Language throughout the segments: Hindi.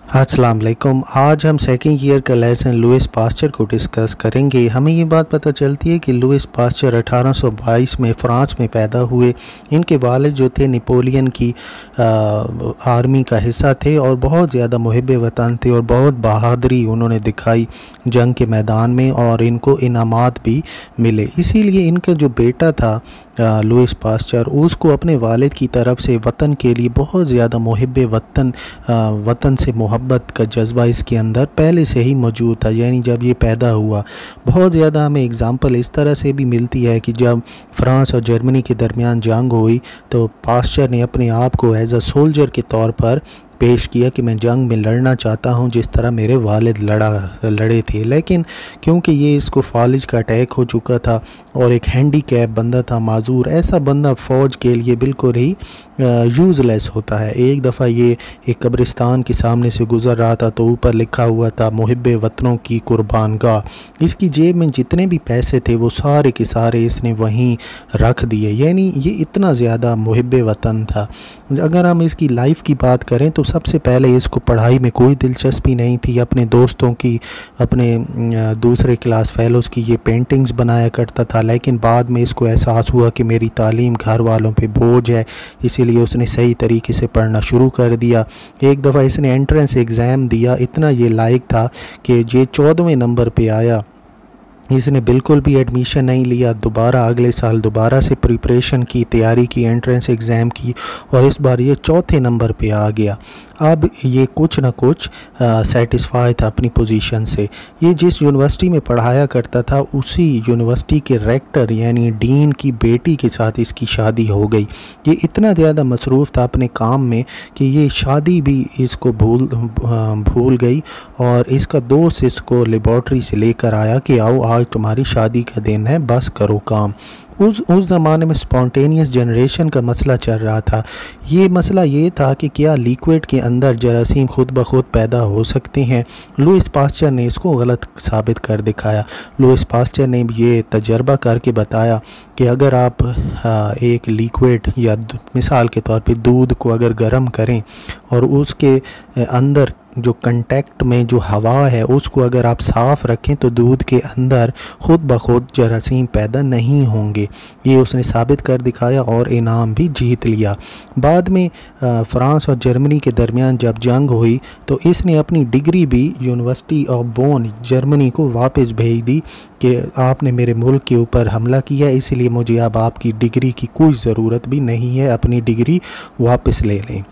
अस्सलाम वालेकुम। आज हम सेकंड ईयर का लेसन लुइस पास्चर को डिस्कस करेंगे। हमें ये बात पता चलती है कि लुइस पास्चर 1822 में फ़्रांस में पैदा हुए। इनके वालिद जो थे नेपोलियन की आर्मी का हिस्सा थे और बहुत ज़्यादा मुहिब वतन थे और बहुत बहादुरी उन्होंने दिखाई जंग के मैदान में और इनको इनामात भी मिले। इसीलिए इनका जो बेटा था लुइस पास्चर, उसको अपने वालिद की तरफ से वतन के लिए बहुत ज़्यादा मुहिब वतन से मोहब्बत का जज्बा इसके अंदर पहले से ही मौजूद था। यानी जब ये पैदा हुआ, बहुत ज़्यादा हमें एग्ज़ाम्पल इस तरह से भी मिलती है कि जब फ़्रांस और जर्मनी के दरमियान जंग हुई तो पास्चर ने अपने आप को एज अ सोल्जर के तौर पर पेश किया कि मैं जंग में लड़ना चाहता हूं जिस तरह मेरे वालिद लड़े थे। लेकिन क्योंकि ये इसको फालिज का अटैक हो चुका था और एक हैंडीकैप बंदा था, माजूर, ऐसा बंदा फ़ौज के लिए बिल्कुल ही यूज़लेस होता है। एक दफ़ा ये एक कब्रिस्तान के सामने से गुज़र रहा था तो ऊपर लिखा हुआ था मुहिब्बे वतनों की कुर्बानगाह। इसकी जेब में जितने भी पैसे थे वो सारे के सारे इसने वहीं रख दिए। यानी ये इतना ज़्यादा मुहिब्बे वतन था। अगर हम इसकी लाइफ की बात करें तो सबसे पहले इसको पढ़ाई में कोई दिलचस्पी नहीं थी। अपने दोस्तों की, अपने दूसरे क्लास फेलोज़ की ये पेंटिंग्स बनाया करता था, लेकिन बाद में इसको एहसास हुआ कि मेरी तालीम घर वालों पे बोझ है, इसीलिए उसने सही तरीके से पढ़ना शुरू कर दिया। एक दफ़ा इसने एंट्रेंस एग्ज़ाम दिया, इतना ये लायक था कि ये 14वें नंबर पे आया। इसने बिल्कुल भी एडमिशन नहीं लिया, दोबारा अगले साल दोबारा से प्रिपरेशन की, तैयारी की, एंट्रेंस एग्ज़ाम की और इस बार ये चौथे नंबर पे आ गया। अब ये कुछ ना कुछ सेटिस्फाई था अपनी पोजीशन से। ये जिस यूनिवर्सिटी में पढ़ाया करता था उसी यूनिवर्सिटी के रेक्टर यानी डीन की बेटी के साथ इसकी शादी हो गई। ये इतना ज़्यादा मसरूफ़ था अपने काम में कि ये शादी भी इसको भूल गई और इसका दोस्त इसको लेबॉर्ट्री से लेकर आया कि आओ आज तुम्हारी शादी का दिन है, बस करो काम। उस ज़माने में स्पॉन्टेनियस जनरेशन का मसला चल रहा था। ये मसला ये था कि क्या लिक्विड के अंदर जरासीम खुद ब खुद पैदा हो सकते हैं। लुइस पास्चर ने इसको गलत साबित कर दिखाया। लुइस पास्चर ने ये तजर्बा करके बताया कि अगर आप एक लिक्विड या मिसाल के तौर पे दूध को अगर गर्म करें और उसके अंदर जो कंटेक्ट में जो हवा है उसको अगर आप साफ़ रखें तो दूध के अंदर ख़ुद ब खुद जरासीम पैदा नहीं होंगे। ये उसने साबित कर दिखाया और इनाम भी जीत लिया। बाद में फ़्रांस और जर्मनी के दरमियान जब जंग हुई तो इसने अपनी डिग्री भी यूनिवर्सिटी ऑफ बोन जर्मनी को वापस भेज दी कि आपने मेरे मुल्क के ऊपर हमला किया, इसलिए मुझे अब आपकी डिग्री की कोई ज़रूरत भी नहीं है, अपनी डिग्री वापस ले लें।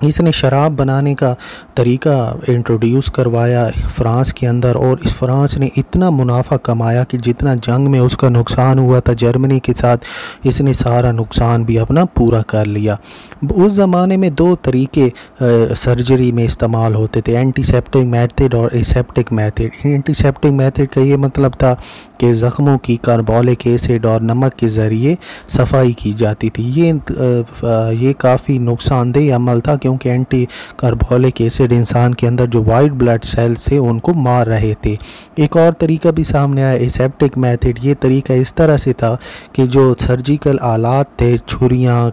इसने शराब बनाने का तरीका इंट्रोड्यूस करवाया फ़्रांस के अंदर और इस फ़्रांस ने इतना मुनाफा कमाया कि जितना जंग में उसका नुकसान हुआ था जर्मनी के साथ, इसने सारा नुकसान भी अपना पूरा कर लिया। उस ज़माने में दो तरीके सर्जरी में इस्तेमाल होते थे, एंटीसेप्टिक मेथड और एसेप्टिक मेथड। एंटीसेप्टिक मेथड का ये मतलब था कि ज़ख्मों की कार्बोलिक एसिड और नमक के ज़रिए सफाई की जाती थी। ये काफ़ी नुकसानदेह अमल था क्योंकि एंटी कार्बोलिक एसिड इंसान के अंदर जो वाइट ब्लड सेल्स थे उनको मार रहे थे। एक और तरीका भी सामने आया, एसेप्टिक मेथड। ये तरीका इस तरह से था कि जो सर्जिकल आलात थे, छुरियाँ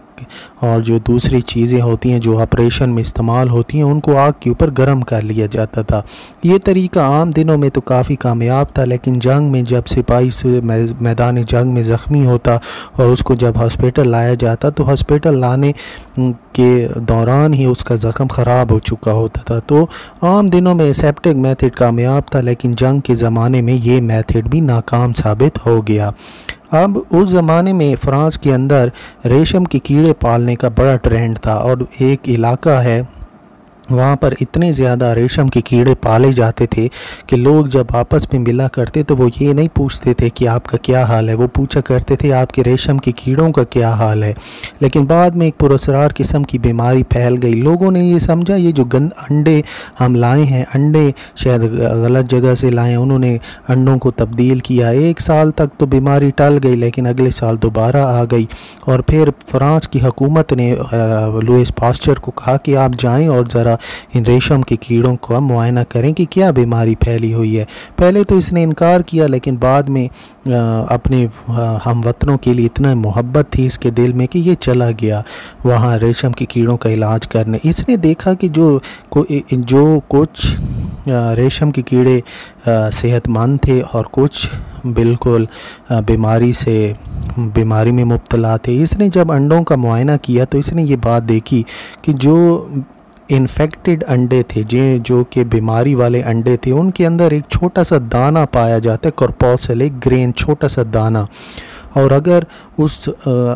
और जो दूसरी चीज़ें होती हैं जो ऑपरेशन में इस्तेमाल होती हैं, उनको आग के ऊपर गर्म कर लिया जाता था। ये तरीका आम दिनों में तो काफ़ी कामयाब था, लेकिन जंग में जब सिपाही से मैदान जंग में ज़ख्मी होता और उसको जब हॉस्पिटल लाया जाता तो हॉस्पिटल लाने के दौरान ही उसका ज़ख्म ख़राब हो चुका होता था। तो आम दिनों में एसेप्टिक मेथड कामयाब था, लेकिन जंग के ज़माने में ये मेथड भी नाकाम साबित हो गया। अब उस ज़माने में फ़्रांस के अंदर रेशम के कीड़े पालने का बड़ा ट्रेंड था और एक इलाका है वहाँ पर इतने ज़्यादा रेशम के कीड़े पाले जाते थे कि लोग जब आपस में मिला करते तो वो ये नहीं पूछते थे कि आपका क्या हाल है, वो पूछा करते थे आपके रेशम के कीड़ों का क्या हाल है। लेकिन बाद में एक पुरअसरार किस्म की बीमारी फैल गई। लोगों ने ये समझा ये जो अंडे हम लाए हैं, अंडे शायद गलत जगह से लाए हैं, उन्होंने अंडों को तब्दील किया। 1 साल तक तो बीमारी टल गई, लेकिन अगले साल दोबारा आ गई और फिर फ़्रांस की हुकूमत ने लुइस पास्चर को कहा कि आप जाएँ और ज़रा इन रेशम के कीड़ों का मुआयना करें कि क्या बीमारी फैली हुई है। पहले तो इसने इनकार किया, लेकिन बाद में अपने हमवतनों के लिए इतना मोहब्बत थी इसके दिल में कि ये चला गया वहाँ रेशम के कीड़ों का इलाज करने। इसने देखा कि जो कुछ रेशम के कीड़े सेहतमंद थे और कुछ बिल्कुल बीमारी में मुब्तला थे। इसने जब अंडों का मुआयना किया तो इसने ये बात देखी कि जो इन्फेक्टेड अंडे थे, जो कि बीमारी वाले अंडे थे, उनके अंदर एक छोटा सा दाना पाया जाता है, कॉर्पोसल, एक ग्रेन, छोटा सा दाना। और अगर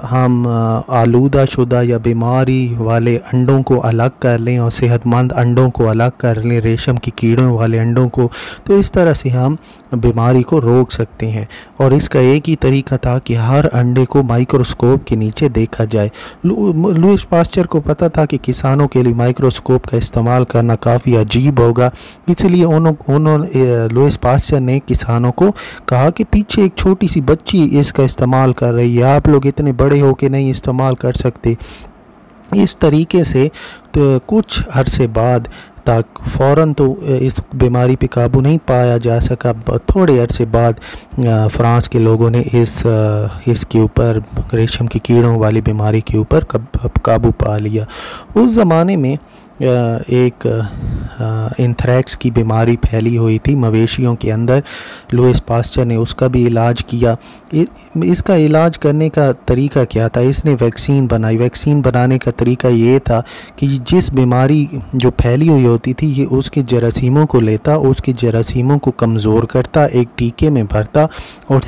हम आलूदा शुदा या बीमारी वाले अंडों को अलग कर लें और सेहतमंद अंडों को अलग कर लें, रेशम की कीड़ों वाले अंडों को, तो इस तरह से हम बीमारी को रोक सकते हैं। और इसका एक ही तरीका था कि हर अंडे को माइक्रोस्कोप के नीचे देखा जाए। लुईस पास्चर को पता था कि किसानों के लिए माइक्रोस्कोप का इस्तेमाल करना काफ़ी अजीब होगा, इसलिए उन्होंने लुईस पास्चर ने किसानों को कहा कि पीछे एक छोटी सी बच्ची इसका इस्तेमाल कर रही है, आप लोग इतने बड़े हो के नहीं इस्तेमाल कर सकते। इस तरीके से तो कुछ अरसे बाद तक फ़ौरन तो इस बीमारी पे काबू नहीं पाया जा सका। थोड़े अरसे बाद फ्रांस के लोगों ने इसके ऊपर, रेशम की कीड़ों वाली बीमारी के ऊपर काबू पा लिया। उस ज़माने में एक एंथ्रेक्स की बीमारी फैली हुई थी मवेशियों के अंदर। लुईस पास्चर ने उसका भी इलाज किया। इसका इलाज करने का तरीका क्या था? इसने वैक्सीन बनाई। वैक्सीन बनाने का तरीका ये था कि जिस बीमारी जो फैली हुई होती थी, ये उसके जरासीमों को लेता, उसके जरासीमों को कमज़ोर करता, एक टीके में भरता और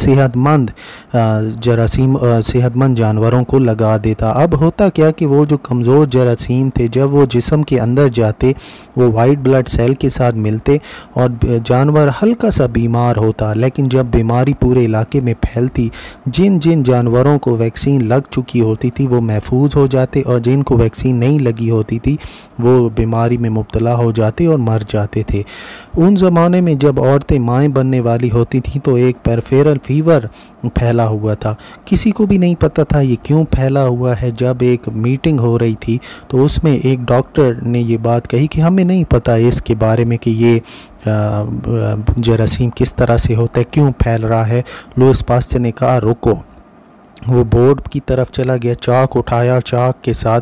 सेहतमंद जानवरों को लगा देता। अब होता क्या कि वो जो कमज़ोर जरासीम थे, जब वो जिस्म के अंदर जाते, वो वाइट ब्लड सेल के साथ मिलते और जानवर हल्का सा बीमार होता। लेकिन जब बीमारी पूरे इलाके में फैलती, जिन जिन जानवरों को वैक्सीन लग चुकी होती थी वो महफूज हो जाते, और जिनको वैक्सीन नहीं लगी होती थी वो बीमारी में मुब्तला हो जाते और मर जाते थे। उन ज़माने में जब औरतें माएँ बनने वाली होती थीं तो एक पेरिफेरल फीवर फैला हुआ था। किसी को भी नहीं पता था ये क्यों फैला हुआ है। जब एक मीटिंग हो रही थी तो उसमें एक डॉक्टर ने ये बात कही कि हमें नहीं पता इसके बारे में कि ये जरासीम किस तरह से होता है, क्यों फैल रहा है। लुईस पास्चर ने कहा रुको। वो बोर्ड की तरफ चला गया, चाक उठाया, चाक के साथ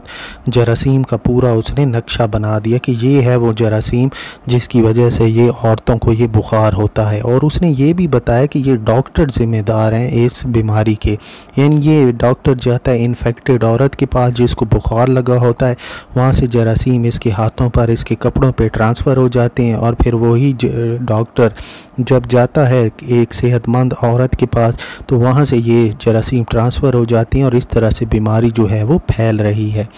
जरासीम का पूरा उसने नक्शा बना दिया कि ये है वो जरासीम जिसकी वजह से ये औरतों को ये बुखार होता है। और उसने ये भी बताया कि ये डॉक्टर ज़िम्मेदार हैं इस बीमारी के। यानी ये डॉक्टर जाता है इन्फेक्टेड औरत के पास जिसको बुखार लगा होता है, वहाँ से जरासीम इसके हाथों पर, इसके कपड़ों पर ट्रांसफ़र हो जाते हैं, और फिर वही डॉक्टर जब जाता है एक सेहतमंद औरत के पास तो वहाँ से ये जरासीम ट्रांसफ़र हो जाती हैं और इस तरह से बीमारी जो है वो फैल रही है।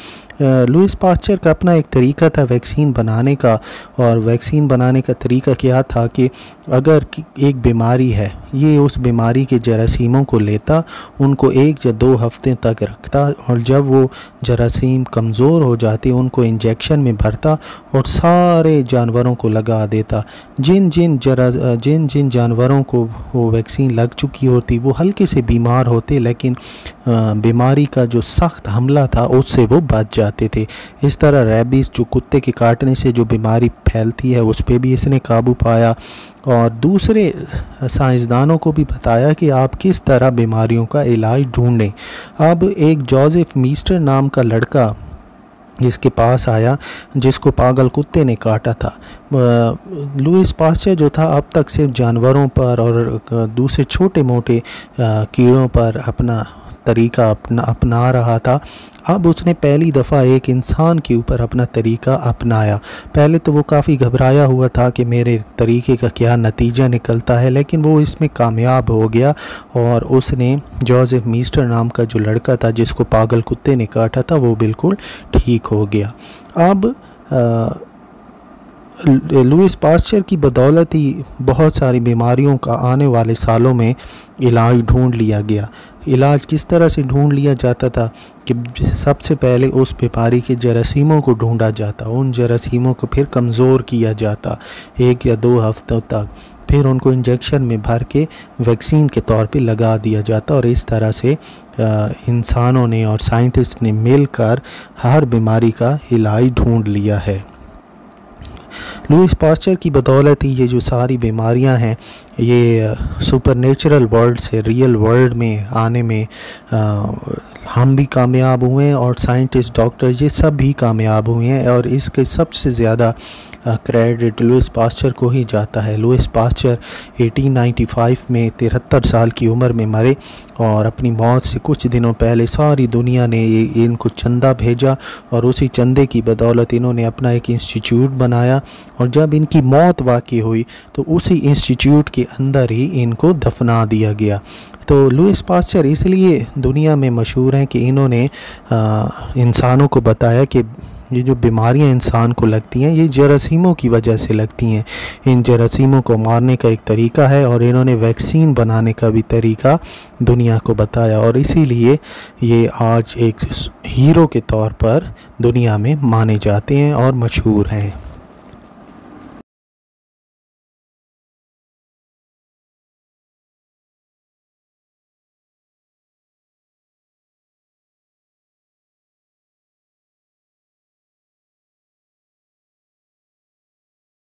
लुईस पास्चर का अपना एक तरीका था वैक्सीन बनाने का, और वैक्सीन बनाने का तरीका क्या था कि अगर एक बीमारी है, ये उस बीमारी के जरासीमों को लेता, उनको 1 या 2 हफ्ते तक रखता, और जब वो जरासीम कमज़ोर हो जाते उनको इंजेक्शन में भरता और सारे जानवरों को लगा देता। जिन जिन जानवरों को वो वैक्सीन लग चुकी होती वो हल्के से बीमार होते, लेकिन बीमारी का जो सख्त हमला था उससे वो बच जाते थे। इस तरह रेबीज़, जो कुत्ते के काटने से जो बीमारी फैलती है, उस पर भी इसने काबू पाया, और दूसरे साइंसदानों को भी बताया कि आप किस तरह बीमारियों का इलाज ढूंढें। अब एक जोसेफ मीस्टर नाम का लड़का इसके पास आया जिसको पागल कुत्ते ने काटा था। लुईस पास्चर जो था अब तक सिर्फ जानवरों पर और दूसरे छोटे मोटे कीड़ों पर अपना तरीका अपना रहा था। अब उसने पहली दफ़ा एक इंसान के ऊपर अपना तरीका अपनाया। पहले तो वो काफ़ी घबराया हुआ था कि मेरे तरीके का क्या नतीजा निकलता है, लेकिन वो इसमें कामयाब हो गया और उसने जोसेफ मीस्टर नाम का जो लड़का था जिसको पागल कुत्ते ने काटा था वो बिल्कुल ठीक हो गया। अब लुईस पास्चर की बदौलत ही बहुत सारी बीमारियों का आने वाले सालों में इलाज ढूंढ लिया गया। इलाज किस तरह से ढूंढ लिया जाता था कि सबसे पहले उस बीमारी के जरासीमों को ढूंढा जाता, उन जरासीमों को फिर कमज़ोर किया जाता 1 या 2 हफ्तों तक, फिर उनको इंजेक्शन में भर के वैक्सीन के तौर पे लगा दिया जाता, और इस तरह से इंसानों ने और साइंटिस्ट ने मिलकर हर बीमारी का इलाज ढूंढ लिया है। लुइस पास्चर की बदौलत ही ये जो सारी बीमारियां हैं ये सुपरनेचुरल वर्ल्ड से रियल वर्ल्ड में आने में हम भी कामयाब हुए हैं और साइंटिस्ट, डॉक्टर, ये सब भी कामयाब हुए हैं। और इसके सबसे ज़्यादा क्रेडिट लुइस पास्चर को ही जाता है। लुइस पास्चर 1895 में 73 साल की उम्र में मरे और अपनी मौत से कुछ दिनों पहले सारी दुनिया ने इनको चंदा भेजा और उसी चंदे की बदौलत इन्होंने अपना एक इंस्टीट्यूट बनाया। और जब इनकी मौत वाक़ई हुई तो उसी इंस्टीट्यूट के अंदर ही इनको दफना दिया गया। तो लुइस पास्चर इसलिए दुनिया में मशहूर हैं कि इन्होंने इंसानों को बताया कि ये जो बीमारियां इंसान को लगती हैं ये जरासीमों की वजह से लगती हैं। इन जरासीमों को मारने का एक तरीका है और इन्होंने वैक्सीन बनाने का भी तरीका दुनिया को बताया और इसीलिए ये आज एक हीरो के तौर पर दुनिया में माने जाते हैं और मशहूर हैं।